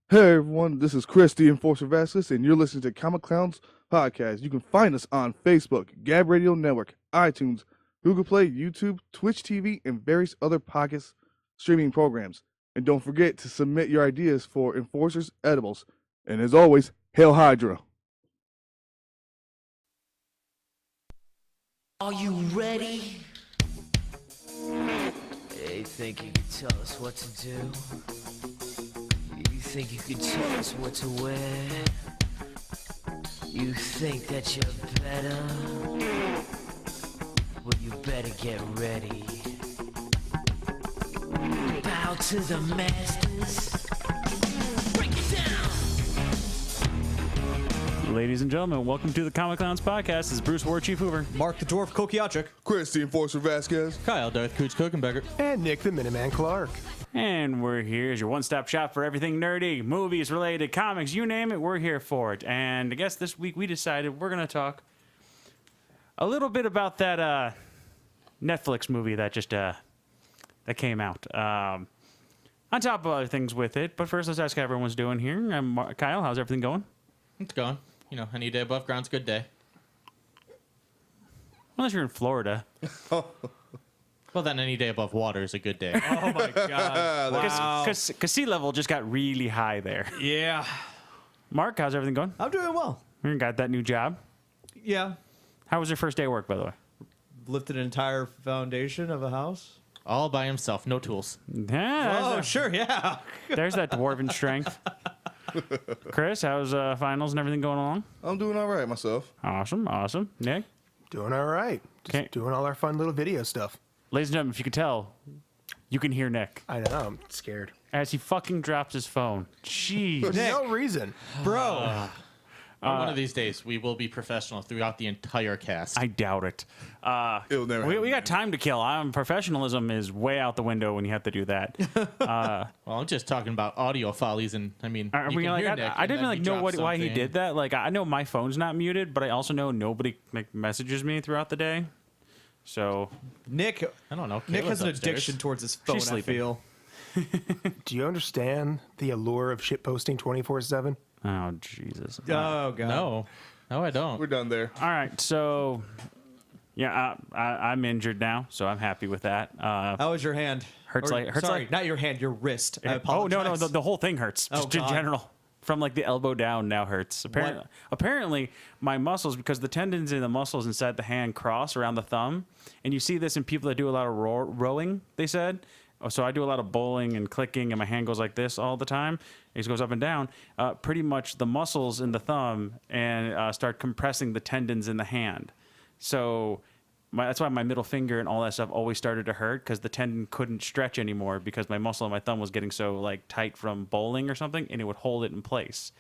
Hey everyone, this is Chris the Enforcer Vasquez, and you're listening to Comic Clowns Podcast. You can find us on Facebook, Gab Radio Network, iTunes, Google Play, YouTube, Twitch TV, and various other podcast streaming programs. And don't forget to submit your ideas for Enforcers Edibles. And as always, Hail Hydra! Are you ready? You think you can tell us what to do? You think you can tell us what to wear? You think that you're better? Well, you better get ready. Bow to the masters. Break it down! Ladies and gentlemen, welcome to the Comic Clowns Podcast. This is Bruce War Chief Hoover. Mark the Dwarf Kokiachik. Chris the Enforcer Vasquez. Kyle, Darth Cooch Kokenbecker. And Nick the Miniman Clark. And we're here as your one-stop shop for everything nerdy, movies, related, comics, you name it, we're here for it. And I guess this week we decided we're going to talk a little bit about that Netflix movie that just that came out. On top of other things with it. But first, let's ask how everyone's doing here. I'm Kyle. How's everything going? It's going. You know, any day above ground's a good day. Unless you're in Florida. Well, then any day above water is a good day. Oh my god. Wow. Because sea level just got really high there. Yeah. Mark, how's everything going? I'm doing well. You got that new job? Yeah. How was your first day of work, by the way? Lifted an entire foundation of a house. All by himself, no tools. Yeah, Oh, sure, yeah. there's that dwarven strength. Chris, how's finals and everything going along? I'm doing all right myself. Awesome. Nick? Doing all right. Just Okay. doing all our fun little video stuff. Ladies and gentlemen, if you could tell, you can hear Nick I know, I'm scared. as he fucking drops his phone. Jeez. For no reason. Bro. One of these days, we will be professional throughout the entire cast. I doubt it. It'll never We happen. got time to kill. Professionalism is way out the window when you have to do that. Well, I'm just talking about audio follies, and I mean, Are you we can like, hear I, Nick, I and didn't then like he know drops why he something. did that. Like I know my phone's not muted, but I also know nobody like messages me throughout the day. So Nick I don't know. Nick has Kayla's an upstairs. addiction towards his phone, I sleeping. feel. Do you understand the allure of shitposting 24/7? oh Jesus. Oh god. No, I don't. We're done there. All right, so yeah, I'm injured now, so I'm happy with that. How was your hand? Hurts Or, like- hurts sorry, like- not your hand, your wrist. I oh apologize. no, the whole thing hurts. Oh, Just in God. general, from like the elbow down now hurts. Apparently, my muscles, because the tendons in the muscles inside the hand cross around the thumb, and you see this in people that do a lot of rowing. They said. Oh, so I do a lot of bowling and clicking, and my hand goes like this all the time. It just goes up and down. Pretty much the muscles in the thumb and start compressing the tendons in the hand. So that's why my middle finger and all that stuff always started to hurt, because the tendon couldn't stretch anymore because my muscle in my thumb was getting so like tight from bowling or something, and it would hold it in place.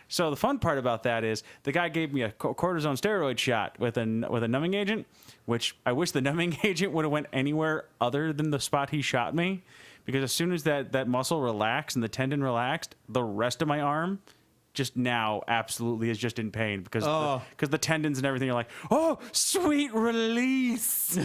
So the fun part about that is the guy gave me a cortisone steroid shot with a numbing agent, which I wish the numbing agent would have went anywhere other than the spot he shot me, because as soon as that muscle relaxed and the tendon relaxed, the rest of my arm just now absolutely is just in pain because the tendons and everything are like, oh, sweet release.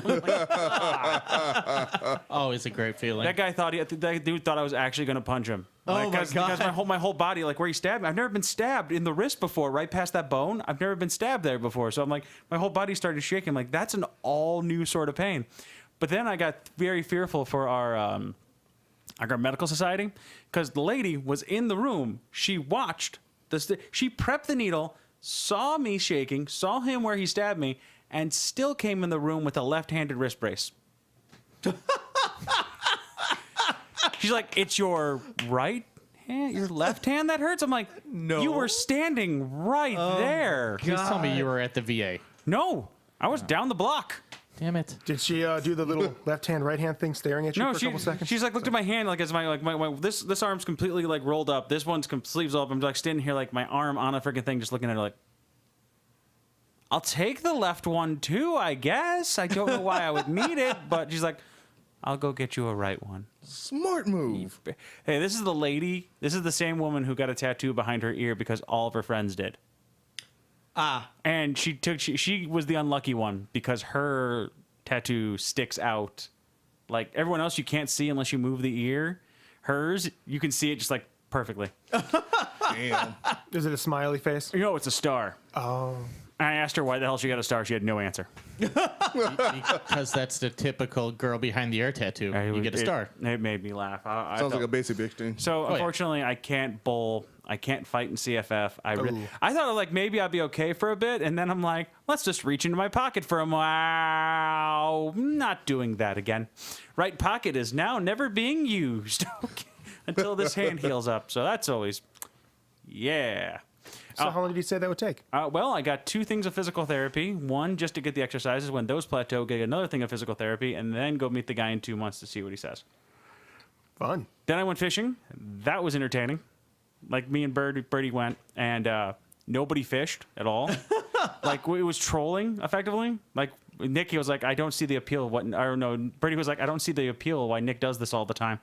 Oh, it's a great feeling. That guy thought that dude thought I was actually going to punch him. Oh, my Because my whole body, like where he stabbed me, I've never been stabbed in the wrist before, right past that bone. I've never been stabbed there before. So I'm like, my whole body started shaking. I'm like, that's an all new sort of pain. But then I got very fearful for our medical society, because the lady was in the room. She watched she prepped the needle, saw me shaking, saw him where he stabbed me, and still came in the room with a left-handed wrist brace. She's like, it's your right hand, your left hand that hurts? I'm like, No. You were standing right there. Please tell me you were at the VA. No, I was down the block. Damn it. Did she do the little left hand, right hand thing staring at you No, for a couple seconds? she's like, looked at my hand, like, as my this arm's completely like rolled up. This one's sleeves up. I'm like standing here, like my arm on a freaking thing, just looking at her like, I'll take the left one too, I guess. I don't know why I would need it, but she's like, I'll go get you a right one. Smart move. Hey, this is the lady. This is the same woman who got a tattoo behind her ear because all of her friends did. And she was the unlucky one because her tattoo sticks out. Like everyone else, you can't see unless you move the ear. Hers, you can see it just like perfectly. Damn. Is it a smiley face? You know, it's a star. Oh. I asked her why the hell she got a star. She had no answer. Because that's the typical girl behind the ear tattoo. You get a star. It made me laugh. I Sounds like felt- a basic bitch thing. So yeah. unfortunately, I can't bowl. I can't fight in CFF. Ooh. I thought like maybe I'd be okay for a bit, and then I'm like, let's just reach into my pocket for a while. Not doing that again. Right pocket is now never being used until this hand heals up. So that's always, yeah. So how long did you say that would take? Well, I got 2 things of physical therapy. One, just to get the exercises. When those plateau, get another thing of physical therapy, and then go meet the guy in 2 months to see what he says. Fun. Then I went fishing. That was entertaining. Like me and Birdie went, and nobody fished at all. Like it was trolling effectively. Like Nick, was like, I don't see the appeal of what. Or no, Birdie was like, I don't see the appeal why Nick does this all the time.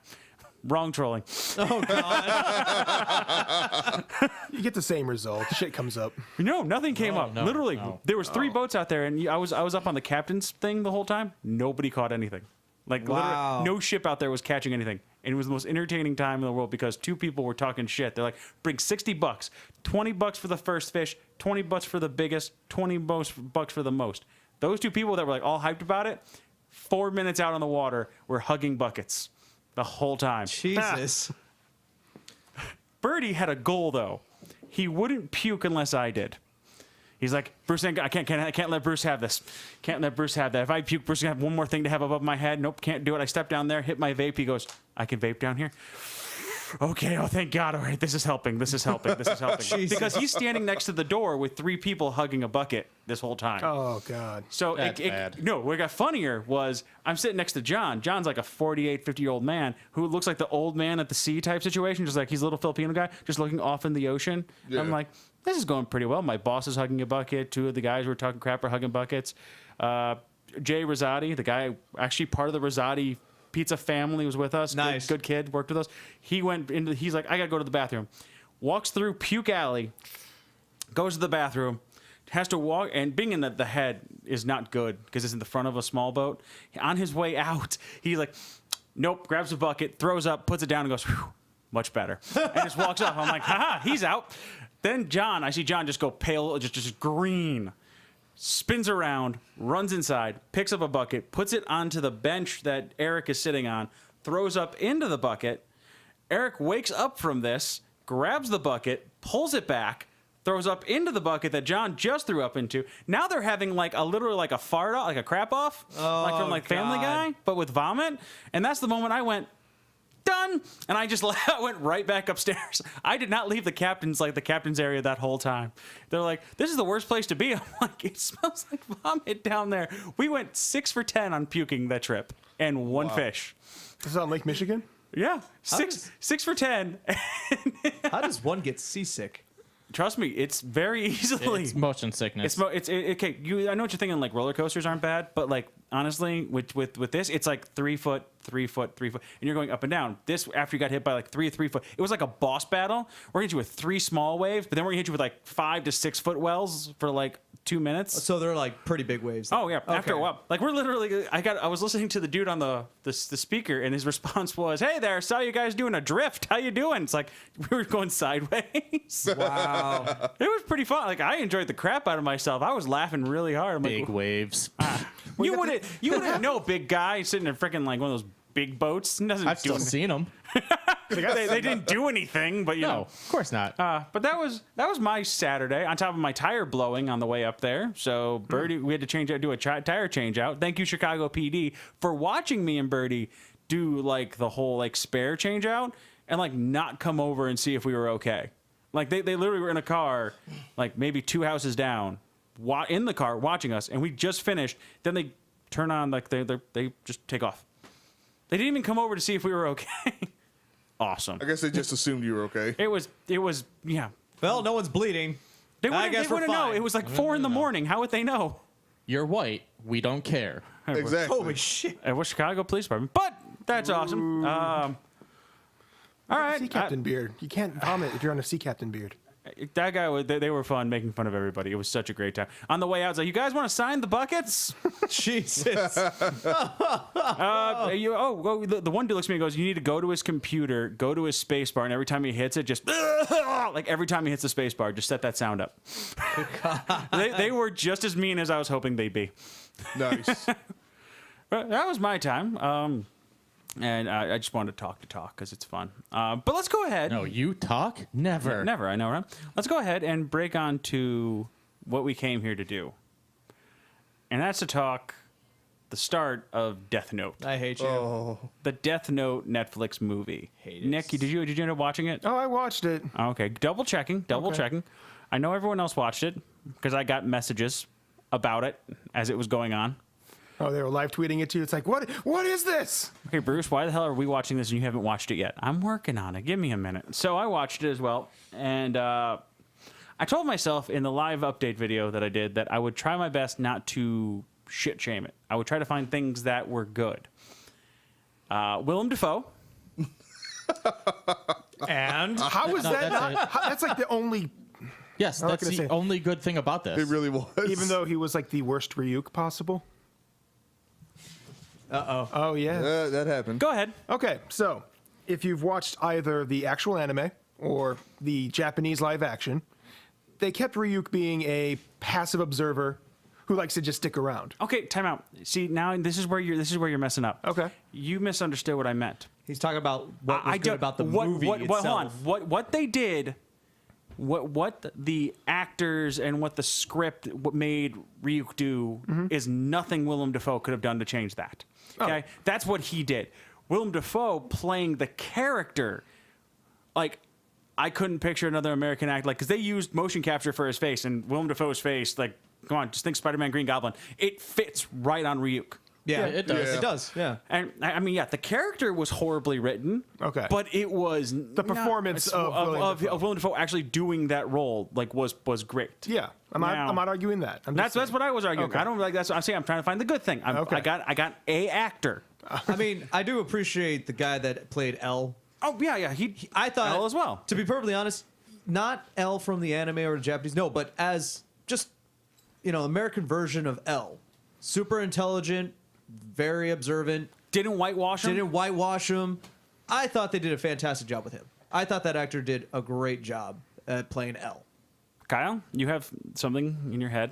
Wrong trolling. Oh God. You get the same result. Shit comes up. No, nothing came up. no, Literally, no. there was 3 boats out there, and I was up on the captain's thing the whole time. Nobody caught anything. Like Wow. literally, no ship out there was catching anything, and it was the most entertaining time in the world because 2 people were talking shit. They're like, "Bring $60, $20 for the first fish, $20 for the biggest, $20 for the most." Those 2 people that were like all hyped about it, 4 minutes out on the water, were hugging buckets the whole time. Jesus. Birdie had a goal though. He wouldn't puke unless I did. He's like, Bruce, I can't let Bruce have this. Can't let Bruce have that. If I puke, Bruce is gonna have one more thing to have above my head. Nope, can't do it. I step down there, hit my vape. He goes, I can vape down here. Okay, oh thank God. All right, this is helping. This is helping. Jesus. Because he's standing next to the door with 3 people hugging a bucket this whole time. Oh God. So That's bad. no, what got funnier was I'm sitting next to John. John's like a 48, 50-year-old man who looks like the old man at the sea type situation, just like he's a little Filipino guy, just looking off in the ocean. Yeah. I'm like, this is going pretty well. My boss is hugging a bucket. 2 of the guys who were talking crap are hugging buckets. Jay Rosati, the guy, actually part of the Rosati pizza family, was with us. Nice. Good kid, worked with us. He's like, I gotta go to the bathroom. Walks through Puke Alley, goes to the bathroom, has to walk, and being in the head is not good because it's in the front of a small boat. On his way out, he's like, nope, grabs a bucket, throws up, puts it down, and goes, whew, much better. And just walks off. I'm like, haha, he's out. Then I see John just go pale, just green. Spins around, runs inside, picks up a bucket, puts it onto the bench that Eric is sitting on, throws up into the bucket. Eric wakes up from this, grabs the bucket, pulls it back, throws up into the bucket that John just threw up into. Now they're having literally like a fart off, like a crap off, like from Family God. Guy, but with vomit. And that's the moment I went, done, and I just went right back upstairs. I did not leave the captain's area that whole time. They're like, this is the worst place to be. I'm like, it smells like vomit down there. We went 6 for 10 on puking that trip and 1 fish. This is on Lake Michigan. Yeah, six for 10. How does one get seasick? Trust me, it's very easily. It's motion sickness. Okay. I know what you're thinking. Like roller coasters aren't bad, but like honestly, with this, it's like 3 foot, 3 foot, 3 foot, and you're going up and down. This after you got hit by like 3 foot, it was like a boss battle. We're gonna hit you with 3 small waves, but then we're gonna hit you with like 5 to 6 foot wells for like 2 minutes. So they're like pretty big waves. Oh yeah, after a Okay. while, like we're literally. I was listening to the dude on the speaker, and his response was, "Hey there, saw you guys doing a drift. How you doing?" It's like we were going sideways. Wow. It was pretty fun. Like I enjoyed the crap out of myself. I was laughing really hard. I'm Big like, waves. you wouldn't know, big guy sitting in freaking like one of those big boats. Doesn't I've do still anything. seen them. They didn't do anything, but you No, know. of course not. But that was my Saturday. On top of my tire blowing on the way up there, so Birdie, we had to do a tire change out. Thank you, Chicago PD, for watching me and Birdie do like the whole like spare change out and like not come over and see if we were okay. Like they literally were in a car, like maybe 2 houses down, in the car watching us, and we just finished. Then they turn on like they just take off. They didn't even come over to see if we were okay. Awesome. I guess they just assumed you were okay. It was yeah. Well, no one's bleeding. They I wouldn't, guess they we're wouldn't know. fine. It was like 4 in the morning. How would they know? You're white. We don't care. Exactly. Holy shit. It was Chicago Police Department, but that's awesome. All right. Sea captain beard. You can't vomit if you're on a sea captain beard. That guy, they were fun, making fun of everybody. It was such a great time. On the way out, I was like, "You guys want to sign the buckets?" Jesus. The one dude looks at me and goes, "You need to go to his computer, go to his space bar, and every time he hits it, just like every time he hits the space bar, just set that sound up." They were just as mean as I was hoping they'd be. Nice. But that was my time. And I just wanted to talk because it's fun. But let's go ahead. No, you talk? Never. Never, I know, right? Let's go ahead and break on to what we came here to do. And that's to talk the start of Death Note. I hate you. The Death Note Netflix movie. Hate it. Nick, did you end up watching it? Oh, I watched it. Okay, double checking. I know everyone else watched it because I got messages about it as it was going on. Oh, they were live tweeting it too. It's like, what is this? Okay, Bruce, why the hell are we watching this and you haven't watched it yet? I'm working on it. Give me a minute. So I watched it as well, and I told myself in the live update video that I did that I would try my best not to shit shame it. I would try to find things that were good. Willem Dafoe. And How is that not? That's like the only. Yes, I'm not that's gonna the say- only good thing about this. It really was. Even though he was like the worst Ryuk possible. Oh yeah. That happened. Go ahead. Okay, so if you've watched either the actual anime or the Japanese live action, they kept Ryuk being a passive observer who likes to just stick around. Okay, time out. See, now this is where you're messing up. Okay. You misunderstood what I meant. he's talking about what was good about the movie itself. Hold on. What they did, what the actors and what the script what made Ryuk do is nothing Willem Dafoe could have done to change that. Okay, that's what he did. Willem Dafoe playing the character, like I couldn't picture another American actor because they used motion capture for his face and Willem Dafoe's face. Like, come on, just think Spider-Man, Green Goblin. It fits right on Ryuk. Yeah, it does. It does. Yeah. And I mean, yeah, the character was horribly written. Okay. but it was The performance of Willem Dafoe actually doing that role was great. Yeah, I'm not arguing that. I'm just That's saying. what I was arguing. Okay. I don't like that's what I'm saying. I'm trying to find the good thing. Okay. I got a actor. I mean, I do appreciate the guy that played L. Oh yeah, I thought L as well. To be perfectly honest, not L from the anime or the Japanese, no, but as just American version of L. Super intelligent, very observant. Didn't whitewash him. Didn't whitewash him. I thought they did a fantastic job with him. I thought that actor did a great job at playing L. Kyle, you have something in your head.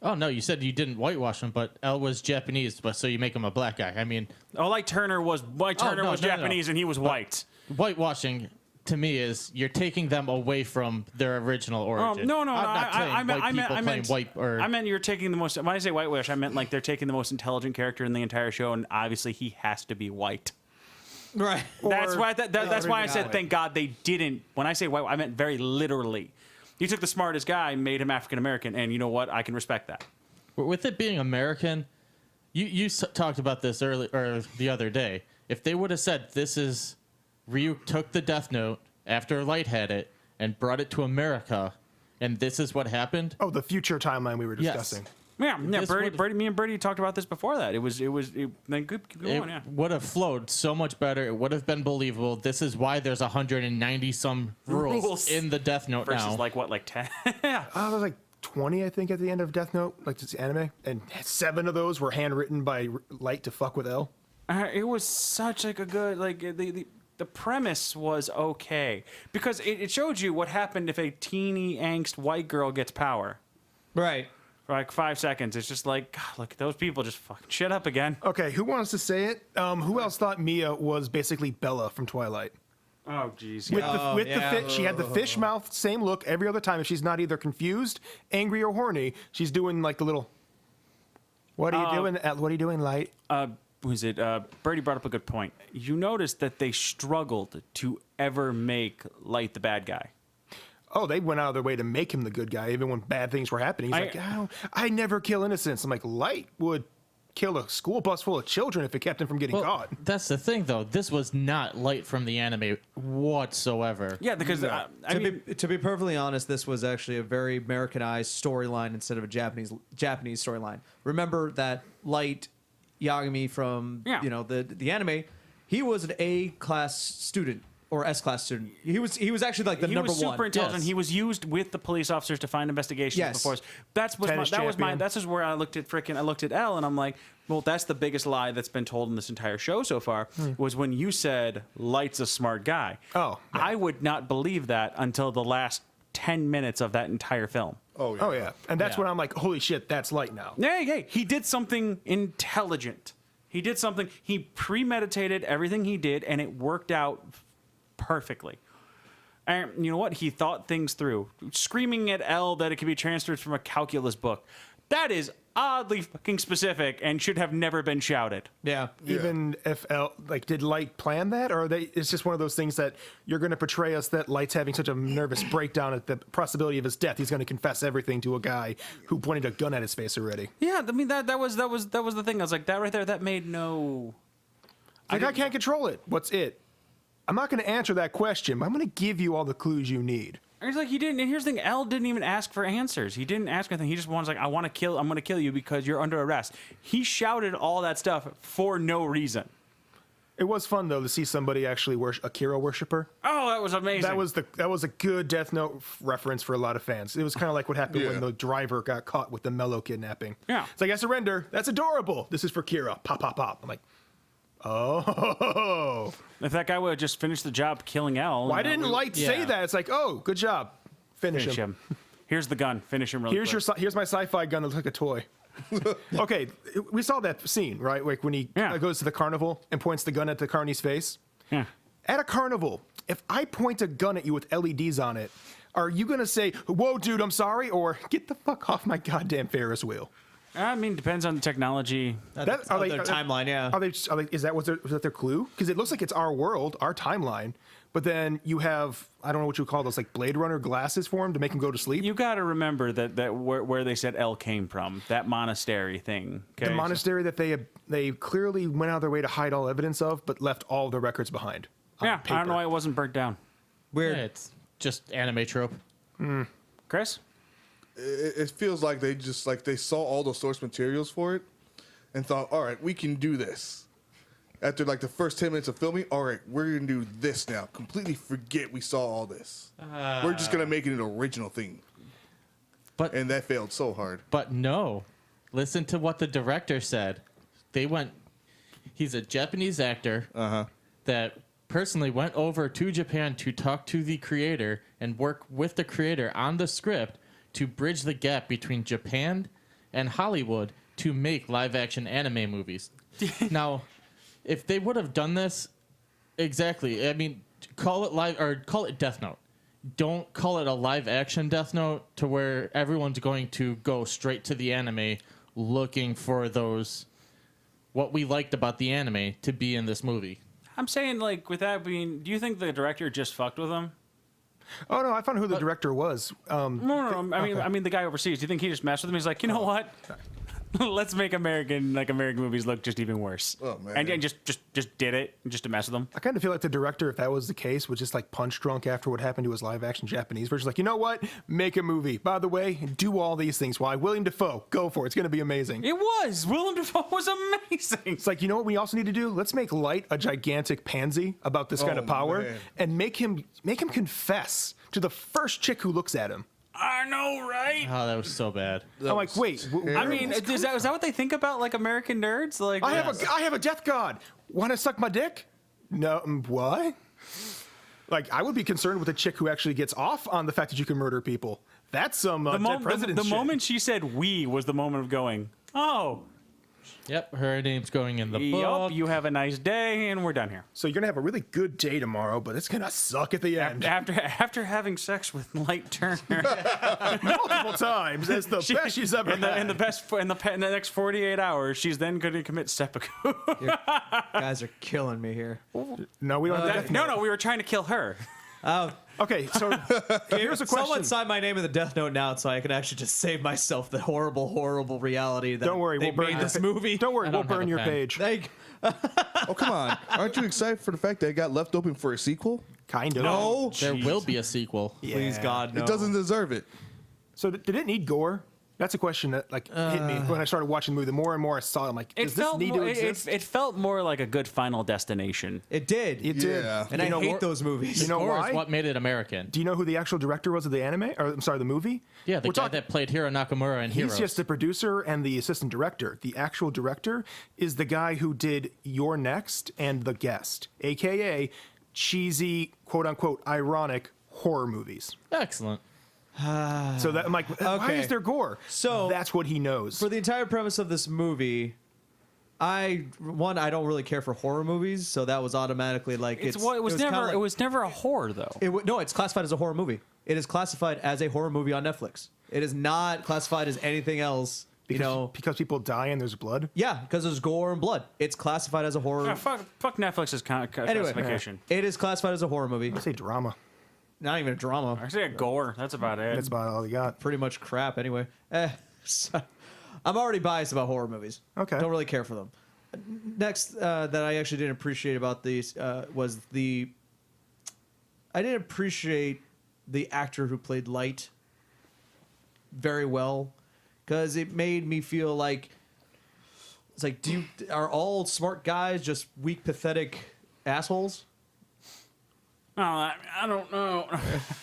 Oh, no, you said you didn't whitewash him, but L was Japanese, but so you make him a black guy. I mean, Light Turner was no. Japanese and he was white. whitewashing to me is you're taking them away from their original origin. No. I'm not saying I white people meant playing white or I meant you're taking the most. When I say whitewash, I meant like they're taking the most intelligent character in the entire show, and obviously he has to be white. Right. That's why. That's why I said originality. thank God they didn't. When I say white, I meant very literally. You took the smartest guy, made him African American, and you know what? I can respect that. with it being American. You talked about this early or the other day. If they would have said this is Ryuk took the Death Note after Light had it and brought it to America, and this is what happened. Oh, the future timeline we were Yes. discussing. Yeah. This Brady, would've- me and Brady talked about this before that. Then keep going. It Yeah. would have flowed so much better. It would have been believable. This is why there's 190 some rules in the Death Note Versus now. like 10. Yeah. There was like 20, I think, at the end of Death Note, like this anime, and 7 of those were handwritten by Light to fuck with L. It was such like a good the premise was okay because it showed you what happened if a teeny angst white girl gets power Right. for like 5 seconds. It's just like, God, look, those people just fucking shit up again. Okay, who wants to say it? Who else thought Mia was basically Bella from Twilight? Oh jeez. With Yeah. the she had the fish mouth, same look every other time. If she's not either confused, angry, or horny, she's doing like the little. What are you doing? What are you doing, Light? Was it? Birdie brought up a good point. You noticed that they struggled to ever make Light the bad guy. Oh, they went out of their way to make him the good guy, even when bad things were happening. He's like, oh, I never kill innocents. I'm like, Light would kill a school bus full of children if it kept him from getting Well, caught. that's the thing, though. This was not Light from the anime whatsoever. Yeah, because I mean, To be perfectly honest, this was actually a very Americanized storyline instead of a Japanese storyline. Remember that Light Yagami from Yeah. the anime, he was an A-class student or S-class student. He was actually like the He number was super one. intelligent. Yes. He was used with the police officers to find investigations Yes. before. That was Champion. that's just where I looked at L, and I'm like, well, that's the biggest lie that's been told in this entire show so far. Was when you said Light's a smart guy. Oh, yeah. I would not believe that until the last 10 minutes of that entire film. Oh yeah. Oh yeah, and that's Yeah. when I'm like, holy shit, that's Light now. Hey, he did something intelligent. He did something. He premeditated everything he did, and it worked out perfectly. And you know what? He thought things through. Screaming at L that it could be transferred from a calculus book. That is oddly fucking specific and should have never been shouted. Yeah. Even if did Light plan that, or it's just one of those things that you're going to portray us that Light's having such a nervous breakdown at the possibility of his death. He's going to confess everything to a guy who pointed a gun at his face already. Yeah, I mean that was the thing. I was like, that right there, that made no. I can't control it. What's it? I'm not going to answer that question, but I'm going to give you all the clues you need. And he's like, he didn't. And here's the thing: L didn't even ask for answers. He didn't ask anything. He just wants like, I'm going to kill you because you're under arrest. He shouted all that stuff for no reason. It was fun though to see somebody actually worship a Kira worshiper. Oh, that was amazing. That was a good Death Note reference for a lot of fans. It was kind of like what happened when Yeah. the driver got caught with the Mello kidnapping. Yeah. It's like, I surrender. That's adorable. This is for Kira. Pop, pop, pop. I'm like, oh. If that guy would have just finished the job killing L. Why didn't Light say Yeah. that? It's like, oh, good job. Finish finish him. him? Here's the gun. Finish him. Really Here's quick. here's my sci-fi gun that looks like a toy. Okay, we saw that scene, right? Like when he Yeah. goes to the carnival and points the gun at the carny's face. Yeah. At a carnival, if I point a gun at you with LEDs on it, are you gonna say, "Whoa, dude, I'm sorry," or "Get the fuck off my goddamn Ferris wheel"? I mean, depends on the technology. Their are timeline, yeah. Is that their clue? Because it looks like it's our world, our timeline, but then you have, I don't know what you call those, like Blade Runner glasses for him to make him go to sleep. You got to remember that where they said L came from, that monastery thing. Okay? The monastery that they clearly went out of their way to hide all evidence of, but left all the records behind. on Yeah, I paper. don't know why it wasn't burnt down. Weird. Yeah, it's just anime trope. Chris? It feels like they saw all the source materials for it and thought, all right, we can do this. After like the first 10 minutes of filming, all right, we're gonna do this now. Completely forget we saw all this. We're just gonna make it an original thing, But and that failed so hard. But no, listen to what the director said. He's a Japanese actor that personally went over to Japan to talk to the creator and work with the creator on the script to bridge the gap between Japan and Hollywood to make live action anime movies. Now, if they would have done this exactly, I mean, call it Death Note. Don't call it a live action Death Note to where everyone's going to go straight to the anime looking for those what we liked about the anime to be in this movie. I'm saying, like, with that being, do you think the director just fucked with him? Oh no, I found who the director was. No. I mean, the guy overseas. Do you think he just messed with him? He's like, you know what? Let's make American movies look just even worse. Oh, man. And just did it just to mess with them. I kind of feel like the director, if that was the case, was just like punch drunk after what happened to his live action Japanese version. Like, you know what? Make a movie. By the way, do all these things. Why? William Dafoe, go for it. It's going to be amazing. It was. Willem Dafoe was amazing. It's like, you know what we also need to do? Let's make Light a gigantic pansy about this kind of power, man. and make him confess to the first chick who looks at him. I know, right? Oh, that was so bad. I'm like, wait. I mean, is that what they think about, like, American nerds? Like, I have a death god. Want to suck my dick? No, what? Like, I would be concerned with a chick who actually gets off on the fact that you can murder people. That's some dead president the shit. moment she said "we" was the moment of going, oh, Yep, her name's going in the yup, book. you have a nice day, and we're done here. So you're gonna have a really good day tomorrow, but it's gonna suck at the end. After having sex with Light Turner Multiple times. It's the best she's ever had. in the next 48 hours, she's then going to commit seppuku. Guys are killing me here. No, we don't have death no, note. we were trying to kill her. Oh, Okay, so here's a question. someone sign my name in the Death Note now, so I can actually just save myself the horrible, horrible reality that Don't worry, they we'll burn made your this pa- movie. Don't worry, I we'll don't have burn a your pen. page. Oh come on! Aren't you excited for the fact that it got left open for a sequel? Kind of. No, There will be a sequel. Please, God, no. it doesn't deserve it. So did it need gore? That's a question that hit me when I started watching the movie. The more and more I saw it, I'm like, does this need to exist? It felt more like a good Final Destination. It did. It did. Yeah. And I You know hate what- those movies. You know Or why? is what made it American. Do you know who the actual director was of the anime? Or I'm sorry, the movie? Yeah, the We're guy talking- that played Hiro Nakamura in He's Heroes. just the producer and the assistant director. The actual director is the guy who did Your Next and The Guest, aka cheesy, quote unquote, ironic horror movies. Excellent. So that I'm like, why Okay. is there gore? So- that's what he knows. For the entire premise of this movie, I don't really care for horror movies, so that was automatically like It was kinda never like- it was never a horror though. No, it's classified as a horror movie. It is classified as a horror movie on Netflix. It is not classified as anything else. because people die and there's blood. Yeah, because there's gore and blood. It's classified as a horror. Yeah, fuck Netflix's Anyway, classification. it is classified as a horror movie. I say drama. Not even a drama. I say a gore. That's about it. That's about all you got. Pretty much crap anyway. So- I'm already biased about horror movies. Okay. Don't really care for them. Next, that I actually didn't appreciate about these was I didn't appreciate the actor who played Light very well, because it made me feel like it's like, are all smart guys just weak, pathetic assholes? Oh, I don't know.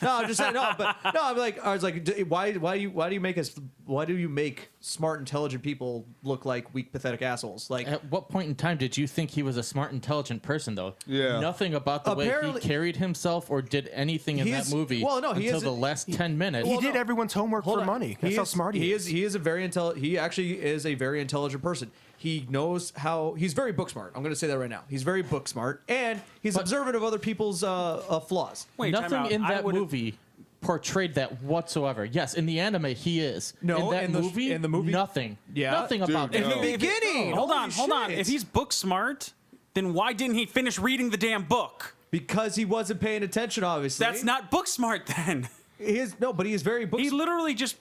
No, I'm just saying no, but no, I was like, why do you make smart, intelligent people look like weak, pathetic assholes? Like, At what point in time did you think he was a smart, intelligent person, though? Yeah. Nothing about the way Apparently- he carried himself or did anything in He that is- movie well, no, he until is- the last 10 minutes. He did everyone's homework hold for on. money. That's how smart he is. He is a very intelligent. He actually is a very intelligent person. He knows how. He's very book smart. I'm going to say that right now. He's very book smart, and he's observant of other people's flaws. Wait, time Nothing out. in I that would've- movie portrayed that whatsoever. Yes, in the anime he is. No, in that in the movie- nothing. Yeah? Nothing about Dude, that. no. In the beginning, Hold holy on. shit. If he's book smart, then why didn't he finish reading the damn book? because he wasn't paying attention, obviously. That's not book smart then. He is no, but he is very book. He literally just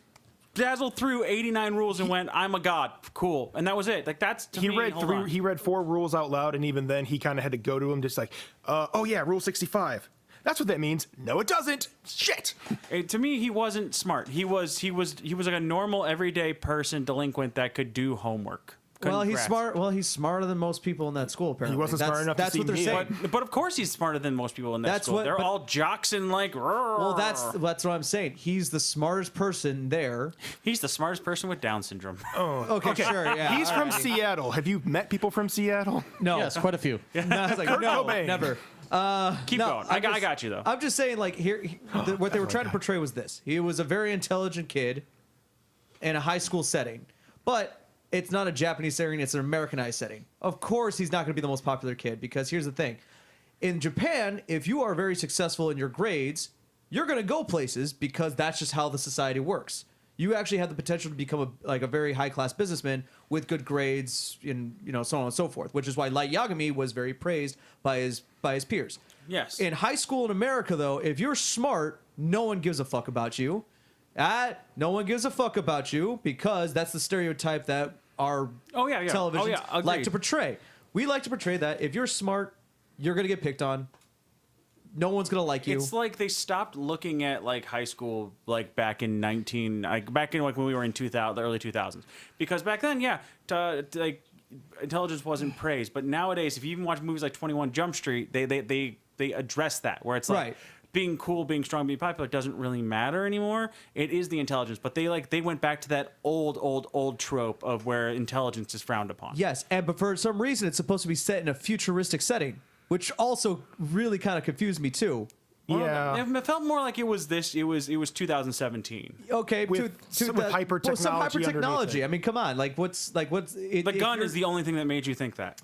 dazzled through 89 rules and went, "I'm a god." Cool. And that was it. Like that's to He me, read hold three. on. He read 4 rules out loud, and even then, he kind of had to go to him, just like, "Oh yeah, Rule 65. That's what that means." No, it doesn't. Shit. To me, he wasn't smart. He was like a normal everyday person, delinquent that could do homework. well, he's Congrats. smart. Well, he's smarter than most people in that school. Apparently, wasn't smart enough to That's see what they're me. saying. But of course, he's smarter than most people in that That's school. what- They're but- all jocks and like. Well, that's what I'm saying. He's the smartest person there. He's the smartest person with Down syndrome. Okay, sure, yeah. He's all from right. Seattle. Have you met people from Seattle? No, Yes, quite a few. no, I was like, Kurt no, Cobain. never. Keep No, going. I'm I just- got you though. I'm just saying, like what they were trying to portray was this: he was a very intelligent kid in a high school setting, but it's not a Japanese setting; it's an Americanized setting. Of course, he's not going to be the most popular kid because here's the thing: in Japan, if you are very successful in your grades, you're going to go places because that's just how the society works. You actually have the potential to become a very high class businessman with good grades, and so on and so forth. Which is why Light Yagami was very praised by his peers. Yes. In high school in America, though, if you're smart, no one gives a fuck about you. No one gives a fuck about you because that's the stereotype that our Oh, yeah. televisions Oh, yeah, like agreed. to portray. We like to portray that if you're smart, you're gonna get picked on. No one's gonna like you. It's like they stopped looking at like high school like back in like when we were in the early 2000s, because back then like intelligence wasn't praised, but nowadays if you even watch movies like 21 Jump Street, they address that where it's like Right. being cool, being strong, being popular doesn't really matter anymore. It is the intelligence, but they went back to that old trope of where intelligence is frowned upon. Yes, but for some reason, it's supposed to be set in a futuristic setting, which also really kind of confused me too. Yeah. It felt more like it was 2017. Okay, With hyper some technology hyper technology. underneath it. I mean, come on, what's The gun is the only thing that made you think that.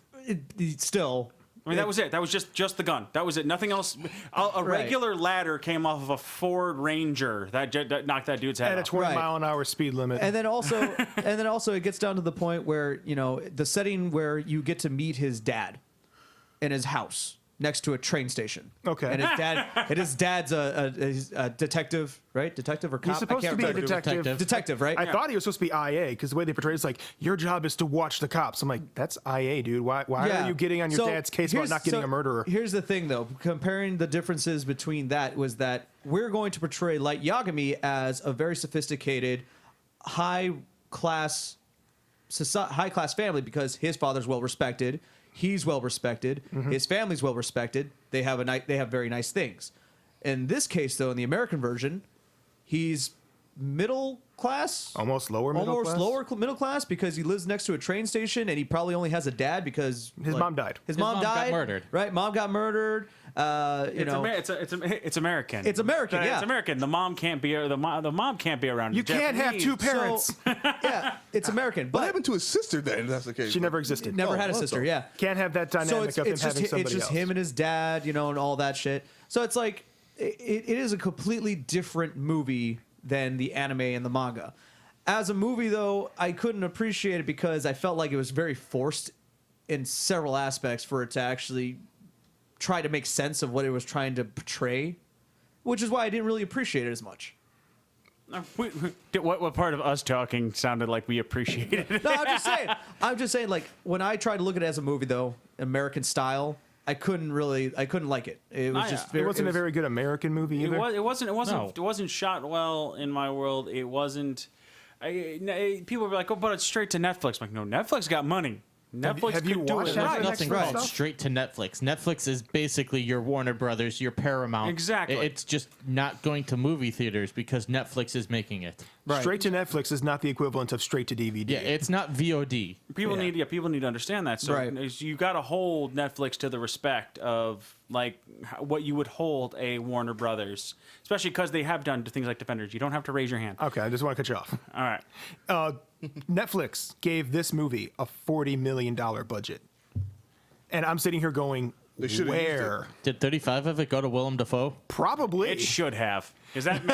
still. I mean, that was it. That was just the gun. That was it. Nothing else. A Right. regular ladder came off of a Ford Ranger that knocked that dude's head At a off. 20 Right. mile an hour speed limit. And then also, it gets down to the point where the setting where you get to meet his dad in his house next to a train station. Okay. And his dad's a detective, right? Detective or cop? He's supposed I to can't be a remember. detective. Detective, right? I thought he was supposed to be IA because the way they portray it's like your job is to watch the cops. I'm like, that's IA, dude. Why Yeah. are you getting on your So dad's case about here's- not getting so a murderer? Here's the thing, though. Comparing the differences between that was that we're going to portray Light Yagami as a very sophisticated, high class family because his father's well respected, he's well respected, his family's well respected. They have very nice things. In this case, though, in the American version, he's middle class, Almost lower middle class? lower middle class because he lives next to a train station and he probably only has a dad because His mom died. His His mom mom got died. murdered. Right, mom got murdered. It's American. It's American, yeah. It's American. The mom can't be the mom can't be around. You can't have two parents. yeah, it's American. What But happened to his sister then? If that's the case. She never existed. never Oh, had a what sister. the- Yeah. Can't have that dynamic of him having somebody it's just else. him and his dad, and all that shit. So it's like it is a completely different movie than the anime and the manga. As a movie, though, I couldn't appreciate it because I felt like it was very forced in several aspects for it to actually try to make sense of what it was trying to portray, which is why I didn't really appreciate it as much. What part of us talking sounded like we appreciated it? No, I'm just saying, like, when I tried to look at it as a movie, though, American style, I couldn't like it. It was just very, It wasn't a very good American movie either. It No. wasn't shot well in my world. It wasn't. People were like, "Oh, but it's straight to Netflix." I'm like, no, Netflix got money. Netflix have you could do watched it that? right. Netflix Nothing right. called straight to Netflix. Netflix is basically your Warner Brothers, your Paramount. Exactly. It's just not going to movie theaters because Netflix is making it. Straight to Netflix is not the equivalent of straight to DVD. Yeah, it's not VOD. People Yeah. need to understand that. So Right. you got to hold Netflix to the respect of like what you would hold a Warner Brothers, especially because they have done things like Defenders. You don't have to raise your hand. Okay, I just want to cut you off. All right. Netflix gave this movie a $40 million budget. And I'm sitting here going, They should've used where? Did 35 of it go to Willem Dafoe? Probably. It should have, because that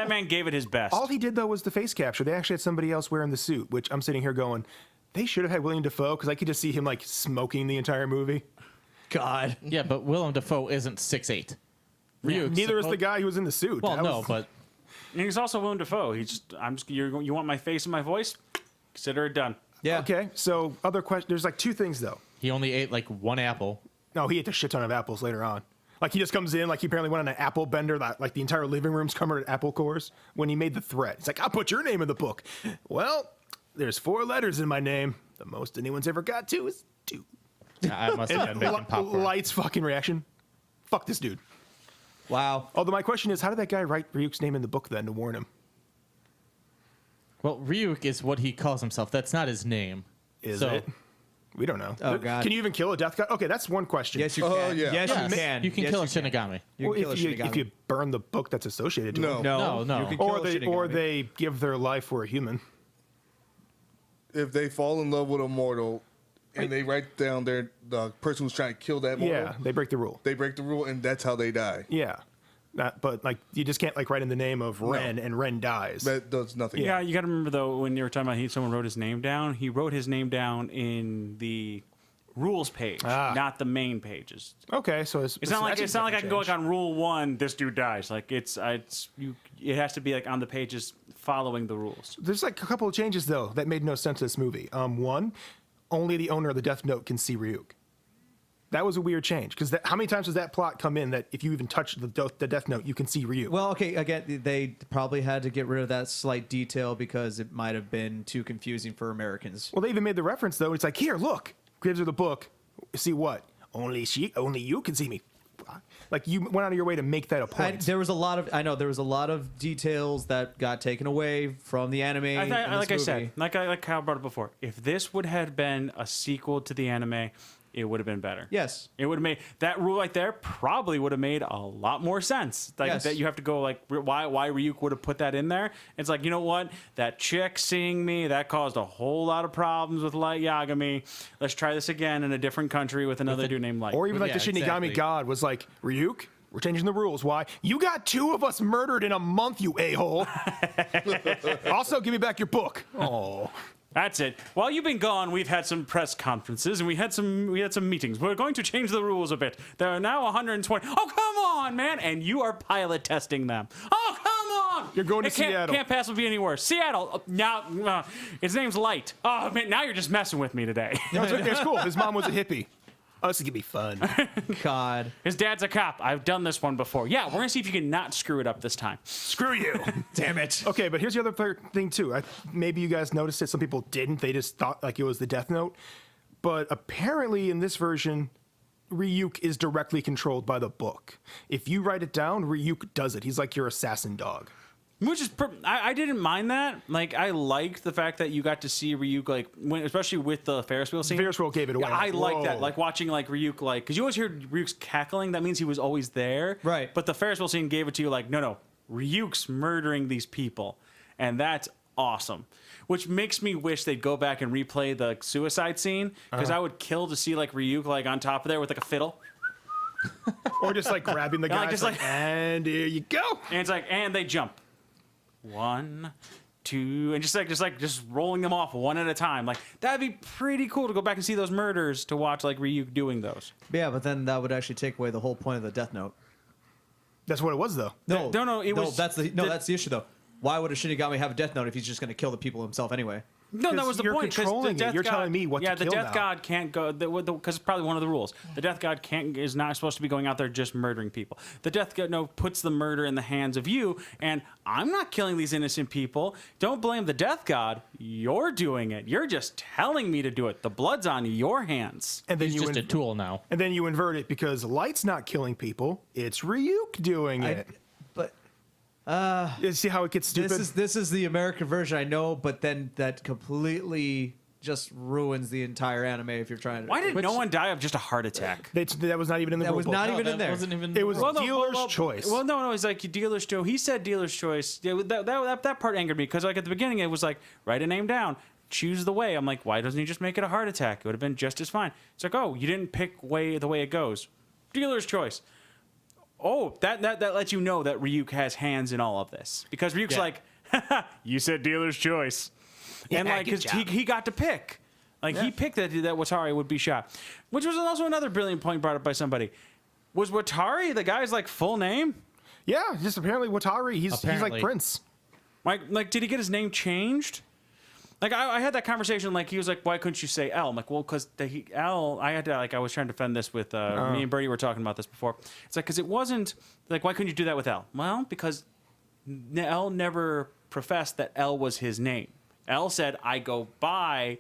man gave it his best. All he did, though, was the face capture. They actually had somebody else wearing the suit, which I'm sitting here going, they should have had William Dafoe, because I could just see him, like, smoking the entire movie. God. Yeah, but Willem Dafoe isn't 6'8". Ryuk's Neither is the supposed- guy who was in the suit. Well, That no, was- but And he's also Willem Dafoe. You want my face and my voice? Consider it done. Yeah. Okay, so other question. There's, like, two things, though. he only ate like one apple. No, he ate a shit ton of apples later on. Like, he just comes in, like, he apparently went on an apple bender, that, like, the entire living room's covered in apple cores. When he made the threat, he's like, I'll put your name in the book. Well, there's 4 letters in my name. The most anyone's ever got to is 2. I must have been making popcorn. Light's fucking reaction. Fuck this dude. Wow. Although my question is, how did that guy write Ryuk's name in the book then to warn him? Well, Ryuk is what he calls himself. That's not his name. Is So- it? We don't know. Oh, God. Can you even kill a death god? Okay, that's one question. Yes, you Oh, can. yeah. Yes, Yes, you can. You can Yes, kill a you can. Shinigami. You Well, can kill a if you Shinigami. burn the book that's associated to No. it. No, No. You can kill Or a they Shinigami. give their life for a human. If they fall in love with a mortal and they write down the person who's trying to kill that mortal, Yeah, they break the rule. they break the rule and that's how they die. Yeah. But like you just can't like write in the name of Ren and Ren dies. That does nothing. Yeah, you got to remember though when you were talking about someone wrote his name down. He wrote his name down in the rules page, not the main pages. Okay, so It's not like I can go like on rule 1. This dude dies. Like it has to be like on the pages following the rules. There's like a couple of changes though that made no sense to this movie. One, only the owner of the Death Note can see Ryuk. That was a weird change because how many times does that plot come in that if you even touch the Death Note, you can see Ryuk? Well, okay, again, they probably had to get rid of that slight detail because it might have been too confusing for Americans. Well, they even made the reference though. It's like, here, look, gives her the book. See what? Only you can see me. Like you went out of your way to make that a point. There was a lot of details that got taken away from the anime. in this Like I said, movie. like Kyle brought up before, if this would have been a sequel to the anime, it would have been better. Yes. It would have made that rule right there probably would have made a lot more sense. Like Yes. that you have to go like why Ryuk would have put that in there. It's like, you know what? That chick seeing me, that caused a whole lot of problems with Light Yagami. Let's try this again in a different country with another dude named Light. Or even like Yeah, the Shinigami exactly. god was like, Ryuk, we're changing the rules. Why? You got 2 of us murdered in a month, you a-hole. Also, give me back your book. Oh. That's it. While you've been gone, we've had some press conferences and we had some meetings. We're going to change the rules a bit. There are now 120. Oh, come on, man! And you are pilot testing them. Oh, come on! You're going to It can't, Seattle. Can't possibly be any worse. Seattle. Now, his name's Light. Oh man, now you're just messing with me today. No, it's cool. His mom was a hippie. Oh, this is gonna be fun. God. His dad's a cop. I've done this one before. Yeah, we're gonna see if you can not screw it up this time. Screw you. Damn it. Okay, but here's the other thing too. Maybe you guys noticed it. Some people didn't. They just thought like it was the Death Note. But apparently, in this version, Ryuk is directly controlled by the book. If you write it down, Ryuk does it. He's like your assassin dog. Which is, I didn't mind that. Like, I liked the fact that you got to see Ryuk, like, especially with the Ferris wheel scene. Ferris wheel gave it away. Yeah, I like that. Whoa. Like, watching, like, Ryuk, like, because you always hear Ryuk's cackling. That means he was always there. Right. But the Ferris wheel scene gave it to you, like, no, Ryuk's murdering these people. And that's awesome. Which makes me wish they'd go back and replay the suicide scene. Because I would kill to see, like, Ryuk, like, on top of there with, like, a fiddle. Or just like grabbing the guy. just like- and here you go. And it's like, and they jump. 1, 2, and just rolling them off one at a time. Like, that'd be pretty cool to go back and see those murders, to watch like Ryuk doing those. Yeah, but then that would actually take away the whole point of the Death Note. That's what it was, though. No, it was- That's the issue though. Why would a Shinigami have a Death Note if he's just going to kill the people himself anyway? No, that 'Cause was the you're point. 'cause the controlling it. Death You're God- telling me what to Yeah, the kill Death now. God can't go because it's probably one of the rules. The Death God is not supposed to be going out there just murdering people. The Death God puts the murder in the hands of you, and I'm not killing these innocent people. Don't blame the Death God. You're doing it. You're just telling me to do it. The blood's on your hands. And then He's you just a tool now. and then you invert it because Light's not killing people. It's Ryuk doing it. But You see how it gets stupid? this is the American version, I know, but then that completely just ruins the entire anime if you're trying to. Why did no one die of just a heart attack? that was not even in the That rule was book. not No, even that in there. wasn't even. It was Well, no, dealer's choice. Well, no, it's like dealer's choice. He said dealer's choice. Yeah, that part angered me because like at the beginning it was like write a name down, choose the way. I'm like, why doesn't he just make it a heart attack? It would have been just as fine. It's like, oh, you didn't pick the way it goes. Dealer's choice. Oh, that lets you know that Ryuk has hands in all of this because Ryuk's like, you said dealer's choice, and like good because he got to pick. Like he picked that Watari would be shot, which was also another brilliant point brought up by somebody. Was Watari the guy's like full name? Yeah, just apparently Watari. He's Apparently. like Prince. Like did he get his name changed? Like I had that conversation. Like he was like, why couldn't you say L? I'm like, well, because L. I had to I was trying to defend this with me and Brady were talking about this before. It's like because it wasn't like why couldn't you do that with L? Well, because L never professed that L was his name. L said I go by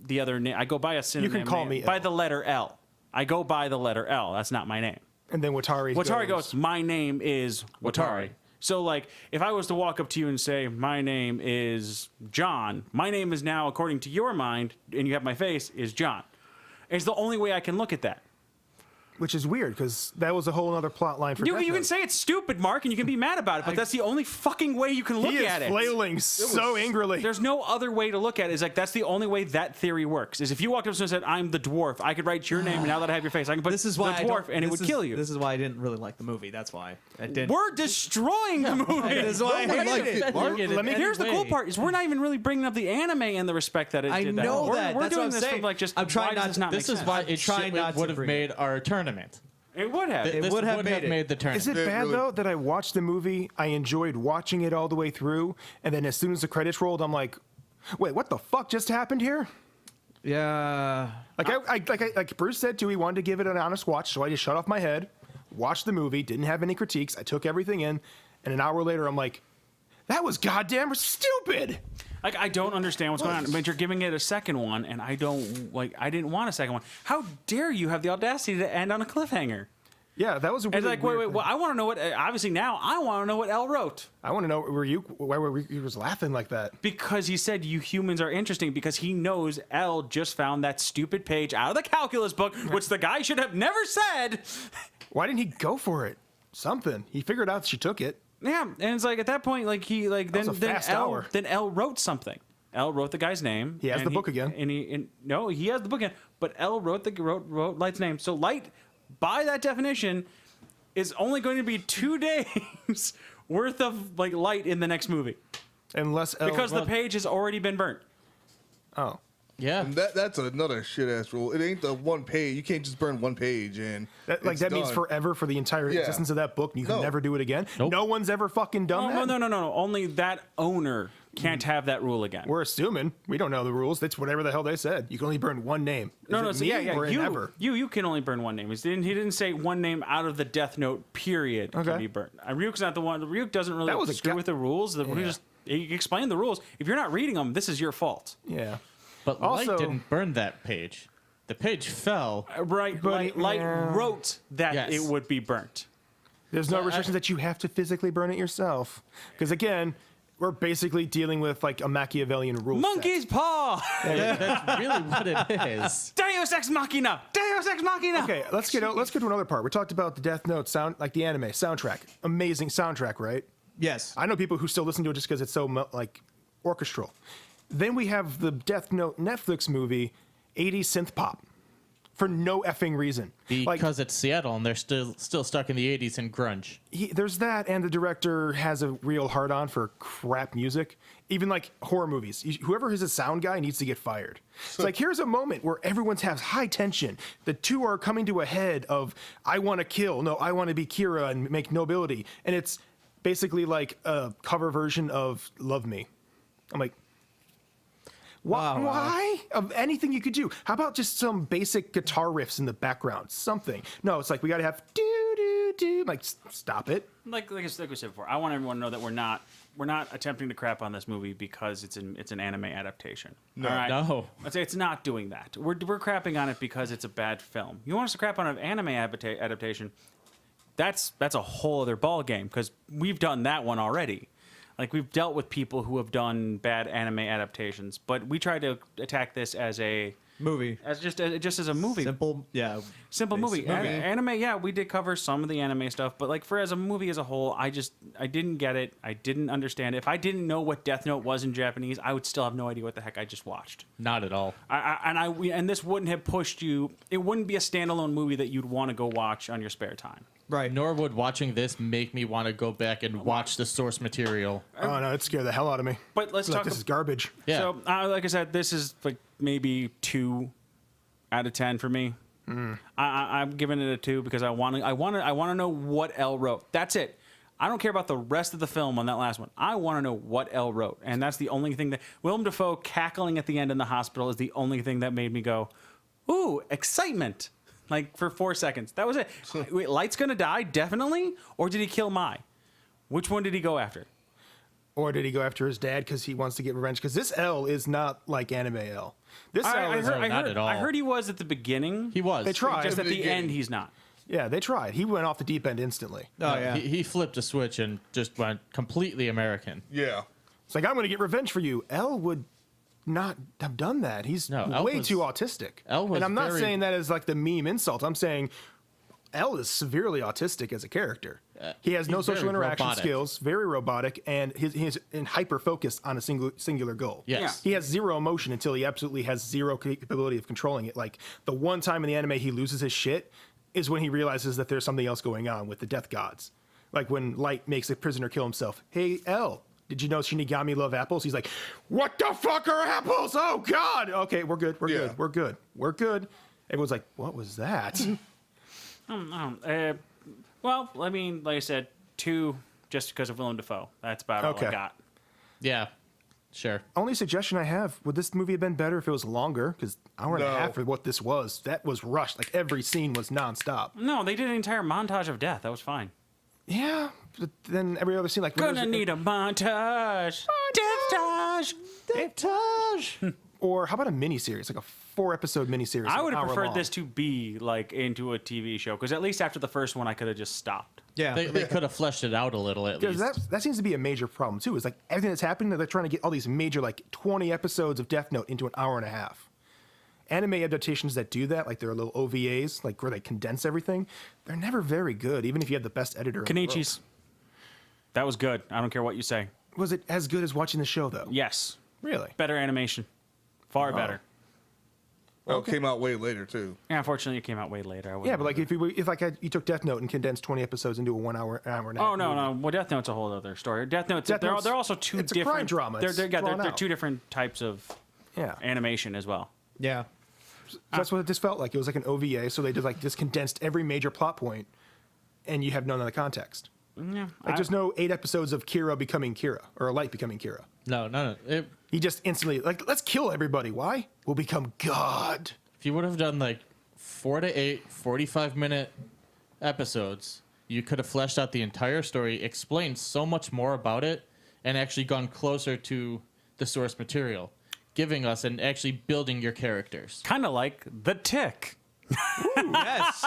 the other name. I go by a synonym. call name, me by L. the letter L. I go by the letter L. That's not my name. And then Watari goes, my name is Watari. So, like, if I was to walk up to you and say, my name is John, my name is now, according to your mind, and you have my face, is John. It's the only way I can look at that. which is weird because that was a whole other plot line for You Death can Note. say it's stupid, Mark, and you can be mad about it, but that's the only fucking way you can look He is at it. flailing so angrily. There's no other way to look at it. It's like that's the only way that theory works. Is if you walked up to someone and said, "I'm the dwarf," I could write your name, and now that I have your face, I can put This is why the I dwarf, don't- and it this would is- kill you. This is why I didn't really like the movie. That's why I didn't. We're destroying the movie. This is why I didn't like it. Mark, Let me- Here's the cool part: is we're not even really bringing up the anime and the respect that it I did. know We're, that. We're That's doing what I'm this saying. from like just. I'm trying why does not this to- not make This is sense? why I'm it trying not to would have bring made our tournament. It would have. It This would have made it. the tournament. Is it bad though that I watched the movie? I enjoyed watching it all the way through, and then as soon as the credits rolled, I'm like, "Wait, what the fuck just happened here?" Yeah. Like Bruce said too, he wanted to give it an honest watch, so I just shut off my head, watched the movie, didn't have any critiques. I took everything in, and an hour later, I'm like, "That was goddamn stupid." Like I don't understand what's going on. But you're giving it a second one, and I don't like. I didn't want a second one. How dare you have the audacity to end on a cliffhanger? Yeah, that was a really It's like, weird wait. thing. Well, I want to know what. Obviously, now I want to know what L wrote I want to know why Ryuk was laughing like that. because he said you humans are interesting because he knows L just found that stupid page out of the calculus book, which the guy should have never said. Why didn't he go for it? Something. He figured out she took it. Yeah, and it's like at that point, like he like was then a then fast L hour. then L wrote something. L wrote the guy's name. He has and the book again. And no, he has the book again. But L wrote wrote Light's name. So Light, by that definition, is only going to be 2 days worth of like Light in the next movie Unless L, because the page has already been burnt. oh. Yeah. And that's another shit ass rule. It ain't the one page. You can't just burn one page and That means done. forever for the entire Yeah. existence of that book. And you can No. never do it again. Nope. No one's ever fucking done that. No. Only that owner can't have that rule again. We're assuming we don't know the rules. That's whatever the hell they said. You can only burn one name. No, Is so it me yeah. or never? You can only burn one name. He didn't say one name out of the Death Note period can Okay. be burned. Ryuk's not the one. Ryuk doesn't really That was a screw guy- with the rules. He explained the rules. If you're not reading them, this is your fault. Yeah. But Also- Light didn't burn that page. The page fell. Right, But- Light yeah. wrote that Yes. it would be burnt. There's no restrictions that you have to physically burn it yourself. Because again, we're basically dealing with like a Machiavellian rule. set. Monkey's paw. That's really what it is. Deus ex machina. Deus ex machina. Okay, let's get to another part. We talked about the Death Note sound, like the anime soundtrack. Amazing soundtrack, right? Yes. I know people who still listen to it just because it's so like orchestral. Then we have the Death Note Netflix movie, 80s synth pop, for no effing reason. Because it's Seattle and they're still stuck in the 80s in grunge. There's that, and the director has a real hard on for crap music. Even like horror movies, whoever is a sound guy needs to get fired. It's like here's a moment where everyone has high tension. The two are coming to a head of I want to kill, no, I want to be Kira and make nobility, and it's basically like a cover version of Love Me. I'm like, why? Of anything you could do. How about just some basic guitar riffs in the background? Something. No, it's like we got to have do do do. Like, stop it. Like we said before, I want everyone to know that we're not attempting to crap on this movie because it's an anime adaptation. No, No. I'd say it's not doing that. We're crapping on it because it's a bad film. You want us to crap on an anime adaptation? That's a whole other ball game because we've done that one already. Like we've dealt with people who have done bad anime adaptations, but we tried to attack this as a Movie. as just as a movie. Simple. Yeah. Simple movie. Movie. Anime, yeah, we did cover some of the anime stuff, but like for as a movie as a whole, I didn't get it. I didn't understand it. If I didn't know what Death Note was in Japanese, I would still have no idea what the heck I just watched. Not at all. And this wouldn't have pushed you. It wouldn't be a standalone movie that you'd want to go watch on your spare time. Right. Nor would watching this make me want to go back and watch the source material. Oh no, it scared the hell out of me. But let's Like, talk. this is garbage. Yeah. So, like I said, this is like maybe 2 out of 10 for me. I'm giving it a 2 because I want to know what L wrote. That's it. I don't care about the rest of the film on that last one. I want to know what L wrote, and that's the only thing that Willem Dafoe cackling at the end in the hospital is the only thing that made me go, "Ooh, excitement!" Like for 4 seconds. That was it. Wait, Light's gonna die definitely, or did he kill Mai? Which one did he go after? Or did he go after his dad because he wants to get revenge? Because this L is not like anime L. This L I is not at all. I heard he was at the beginning. He was. They tried. Just at the Beginning. end, he's not. Yeah, they tried. He went off the deep end instantly. Oh yeah. He flipped a switch and just went completely American. Yeah. It's like I'm going to get revenge for you. L would not have done that. He's No, L way was- too autistic. L was and I'm not very- saying that as like the meme insult. I'm saying L is severely autistic as a character. He has no he's social very interaction robotic. skills, very robotic, and he's in hyper focused on a singular goal. Yes. He has zero emotion until he absolutely has zero capability of controlling it. Like the one time in the anime he loses his shit is when he realizes that there's something else going on with the death gods. Like when Light makes a prisoner kill himself. Hey, L, did you know Shinigami love apples? He's like, what the fuck are apples? Oh, God. Okay, we're good. We're Yeah. good. We're good. We're good. Everyone's like, what was that? Well, I mean, like I said, 2 just because of Willem Dafoe. That's about all I Okay. got. Yeah. Sure. Only suggestion I have, would this movie have been better if it was longer? Because hour and a No. half for what this was, that was rushed. Like every scene was nonstop. No, they did an entire montage of death. That was fine. Yeah, but then every other scene, like when Gonna there's- need a montage. Death-tage. or how about a miniseries, like a 4-episode miniseries? I like would an have hour preferred long? this to be like into a TV show because at least after the first one, I could have just stopped. Yeah. They could have fleshed it out a little at Because least. that seems to be a major problem too. Is like everything that's happening, they're trying to get all these major like 20 episodes of Death Note into an hour and a half. Anime adaptations that do that, like they're little OVAs, like where they condense everything, they're never very good, even if you have the best editor. in the world. Kenichi's. That was good. I don't care what you say. Was it as good as watching the show though? Yes. Really? Better animation. Far better. Well, it came out way later too. Yeah, unfortunately, it came out way later. I Yeah, wouldn't but like if you took Death Note and condensed 20 episodes into a 1 hour, an hour and a half. Oh no, movie. no. Well, Death Note's a whole other story. Death Note's they're Note's- also 2 it's a different crime drama. They're It's they're drawn they're out. 2 different types of Yeah. animation as well. Yeah. So that's what it just felt like. It was like an OVA, so they just condensed every major plot point, and you have none of the context. Yeah, Like there's no 8 episodes of Kira becoming Kira or Light becoming Kira. No. He just instantly let's kill everybody. Why? We'll become God. If you would have done like 4 to 8 45-minute episodes, you could have fleshed out the entire story, explained so much more about it, and actually gone closer to the source material, giving us and actually building your characters. kind of like The Tick. Yes.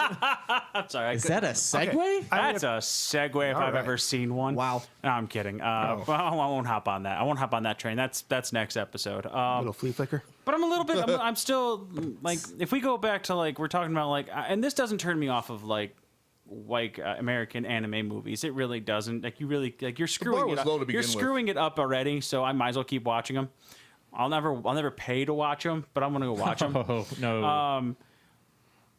I'm sorry. Is that a segue? Okay. That's a segue if All I've right. ever seen one. Wow. No, I'm kidding. Well, I won't hop on that. I won't hop on that train. That's next episode. Little flea flicker. But I'm a little bit. I'm still like, if we go back to like we're talking about like, and this doesn't turn me off of like American anime movies. It really doesn't. Like you really like you're screwing was it up. low to You're begin with. screwing it up already. So I might as well keep watching them. I'll never pay to watch them, but I'm gonna go watch them. Oh, no.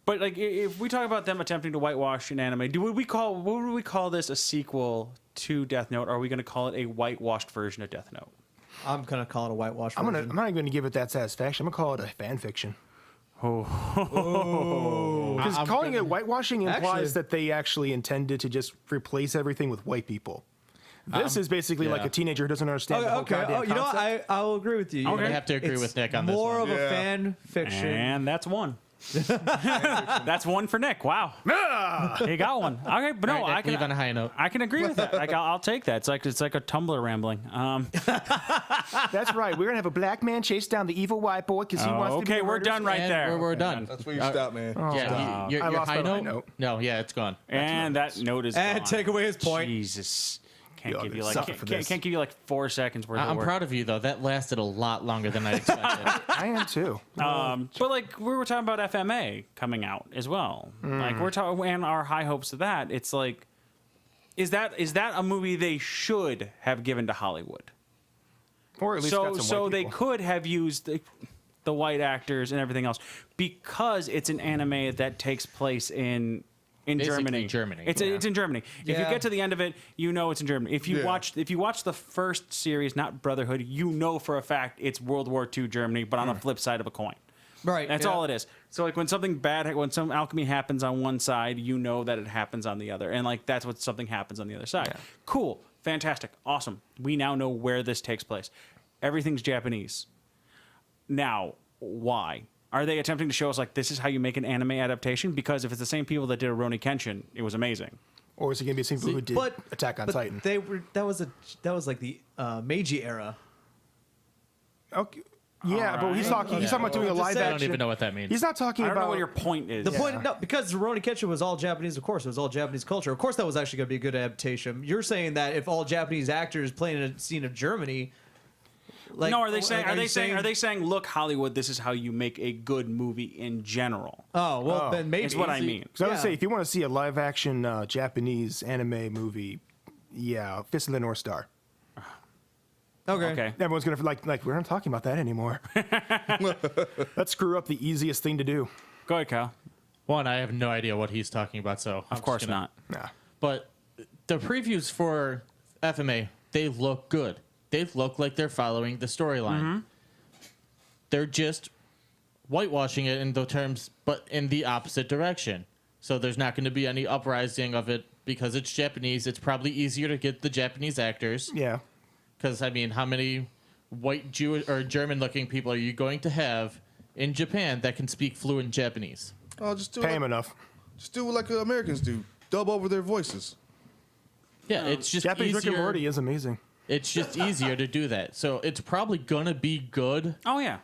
But like, if we talk about them attempting to whitewash an anime, what would we call this a sequel to Death Note? Or are we going to call it a whitewashed version of Death Note? I'm gonna call it a whitewash. I'm version. not even going to give it that satisfaction. I'm going to call it a fan fiction. Because I'm calling gonna- it whitewashing implies Actually- that they actually intended to just replace everything with white people. This is basically like yeah. a teenager who doesn't understand the whole Okay. goddamn Oh, you know what? concept. I will agree with you. Okay. I have to agree It's with Nick on this more one. of a Yeah. fan fiction. And that's one. That's one for Nick. Wow, he got one. Okay, but no, All right, I Nick, can leave on a high note. I can agree with that. Like I'll take that. It's like a Tumblr rambling. That's right. We're going to have a black man chase down the evil white boy because he wants to be Okay, we're murdered. done right And there. we're done. That's where you stop, man. Yeah, your I lost high my high note? note. No, yeah, it's gone. And that note is And gone. take away his point. Jesus, can't Y'all give you gonna like suffer for this. can't give you like 4 seconds worth of I'm work. proud of you though. That lasted a lot longer than I expected. I am too. But like we were talking about FMA coming out as well. Like we're talking and our high hopes of that. It's like, is that a movie they should have given to Hollywood? Or at least got some white They people. could have used the white actors and everything else because it's an anime that takes place in Basically Germany. Germany. It's in Germany. If you Yeah. get to the end of it, you know it's in Germany. If you Yeah. watch the first series, not Brotherhood, you know for a fact it's World War II Germany, but on the flip side of a coin. Right. That's yeah. all it is. So like when something bad, when some alchemy happens on one side, you know that it happens on the other, and like that's what something happens on the other side. Yeah. Cool, fantastic, awesome. We now know where this takes place. Everything's Japanese. Now, why? Are they attempting to show us like this is how you make an anime adaptation? Because if it's the same people that did Rurouni Kenshin, it was amazing. Or is it going to be the same people who did But Attack on but Titan? They were that was like the Meiji era. Okay. Yeah, but he's talking about doing a Just live saying. I action. don't even know what that means. He's not talking I don't about know what your point is. The point, no, because Rurouni Kenshin was all Japanese. Of course, it was all Japanese culture. Of course, that was actually going to be a good adaptation. You're saying that if all Japanese actors playing a scene of Germany, like, no, are they saying? Are you they saying? Look, Hollywood, this is how you make a good movie in general. Oh well, then maybe Is what I mean. So I would Yeah. say if you want to see a live action Japanese anime movie, yeah, Fist of the North Star. Okay. Okay. Everyone's gonna like we're not talking about that anymore. Let's screw up the easiest thing to do. Go ahead, Kyle. One, I have no idea what he's talking about, so Of course not. Nah. But the previews for FMA, they look good. They look like they're following the storyline. They're just whitewashing it in the terms, but in the opposite direction. So there's not going to be any uprising of it because it's Japanese. It's probably easier to get the Japanese actors. Yeah. Because, I mean, how many white Jewish or German-looking people are you going to have in Japan that can speak fluent Japanese? Oh, just do Pay it. him enough. Just do it like Americans do. Dub over their voices. Yeah, it's just Japanese Rick and easier. Morty is amazing. It's just easier to do that. So it's probably going to be good, Oh yeah.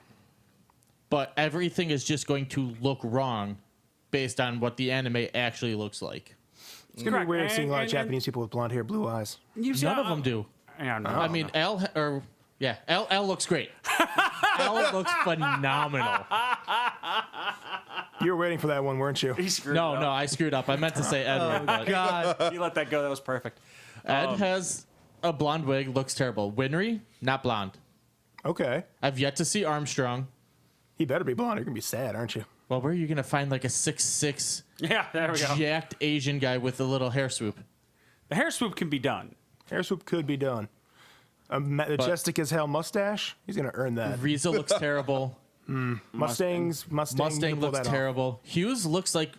but everything is just going to look wrong based on what the anime actually looks like. It's gonna Correct. be weird seeing a lot of And- Japanese people with blonde hair, blue eyes. You see, None of them do. Yeah, no. I mean, Al looks great. Al looks phenomenal. You were waiting for that one, weren't you? he screwed No, it up. no, I screwed up. I meant to say Edward, but God. You let that go. That was perfect. Ed has a blonde wig, looks terrible. Winry, not blonde. Okay. I've yet to see Armstrong. He better be blonde. You're gonna be sad, aren't you? Well, where are you going to find like a 6'6" Yeah, there we go. jacked Asian guy with a little hair swoop? The hair swoop can be done. Hair swoop could be done. A majestic as hell mustache. He's gonna earn that. Riza looks terrible. Mustang Mustang pull looks that off. terrible. Hughes looks like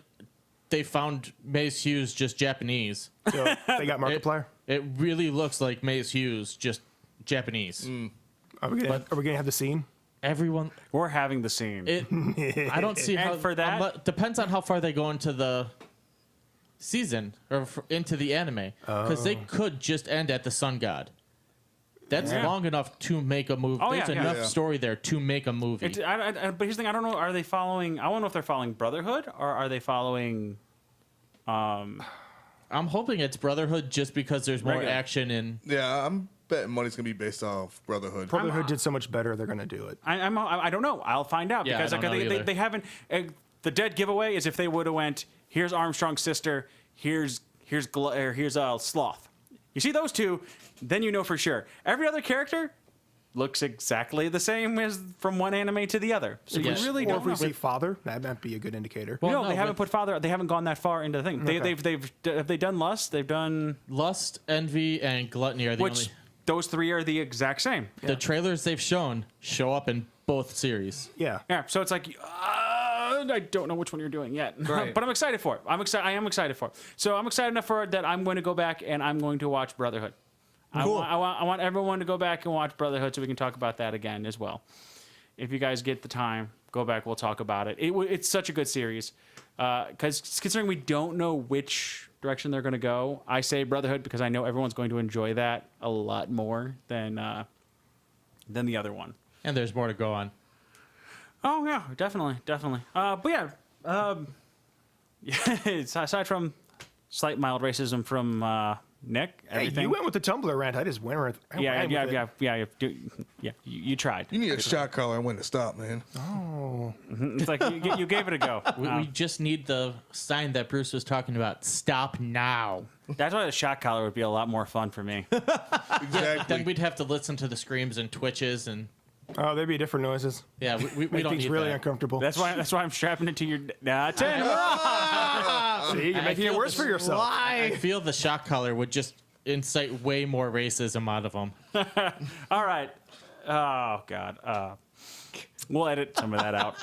they found Mace Hughes just Japanese. So they got Markiplier. It really looks like Mace Hughes just Japanese. Are we gonna have the scene? Everyone, We're having the scene. I don't see And how for that- depends on how far they go into the season or into the anime because they could just end at the Sun God. That's Yeah. long enough to make a movie. Oh, There's yeah, yeah. enough Yeah. story there to make a movie. But here's the thing: I don't know. Are they following? I don't know if they're following Brotherhood or are they following? I'm hoping it's Brotherhood just because there's more Regular. action in. Yeah, I'm betting money's gonna be based off Brotherhood. Brotherhood did so much better. They're gonna do it. I don't know. I'll find out Yeah, I because don't know they either. haven't. The dead giveaway is if they would have went. Here's Armstrong's sister. Here's Sloth. You see those two, then you know for sure. Every other character looks exactly the same as from one anime to the other. So Yeah. you really Or don't if we know. see father, that might be a good indicator. Well, no, no, they haven't but- put father. They haven't gone that far into the thing. Have they done Lust? They've done Lust, Envy, and Gluttony are the which only. those three are the exact same. The trailers they've shown show up in both series. Yeah. Yeah, so it's like I don't know which one you're doing yet, Right. but I'm excited for it. I am excited for it. So I'm excited enough for it that I'm going to go back and I'm going to watch Brotherhood. Cool. I want everyone to go back and watch Brotherhood so we can talk about that again as well. If you guys get the time, go back. We'll talk about it. It's such a good series because considering we don't know which direction they're going to go, I say Brotherhood because I know everyone's going to enjoy that a lot more than the other one. And there's more to go on. Oh yeah, definitely. But yeah, aside from slight mild racism from Nick, Hey, everything. you went with the Tumblr rant. I just went with yeah. You tried. You need a shot collar and when to stop, man. It's like you gave it a go. We just need the sign that Bruce was talking about. Stop now. That's why the shot collar would be a lot more fun for me. Exactly. Then we'd have to listen to the screams and twitches and Oh, there'd be different noises. yeah, we Make don't things need really that. uncomfortable. That's why I'm strapping it to your. Ten. See, you're making it feel worse the for yourself. I feel the shock collar would just incite way more racism out of them. All right. Oh God. We'll edit some of that out.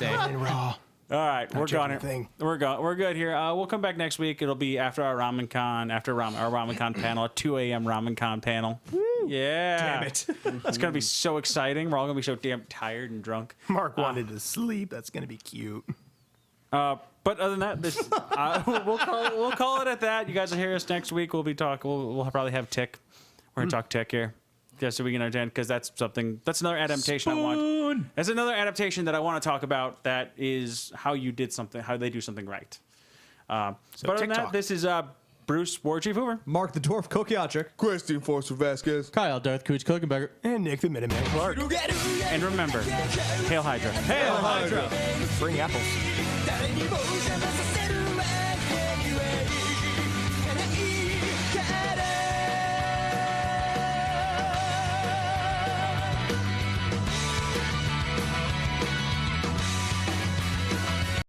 And raw. All right, we're checking gone. a thing. We're good here. We'll come back next week. It'll be after our Ramen Con, our Ramen Con panel, at 2 a.m. Ramen Con panel. Yeah. Damn it. It's gonna be so exciting. We're all gonna be so damn tired and drunk. Mark wanted to sleep. That's gonna be cute. But other than that, this we'll call it at that. You guys will hear us next week. We'll be talking. We'll probably have Tick. We're gonna talk Tick here. Just so we can understand, because that's another adaptation I want. That's another adaptation that I want to talk about. That is how you did something, how they do something right. But other than that, TikTok. this is Bruce War Chief Hoover. Mark the Dwarf Kokiatric. Christian Forster Vasquez. Kyle Darth Cooch Kokenberger. And Nick the Minuteman Clark. And remember, Hail Hydra. Hail Hydra. Bring apples. 誰にも邪魔させる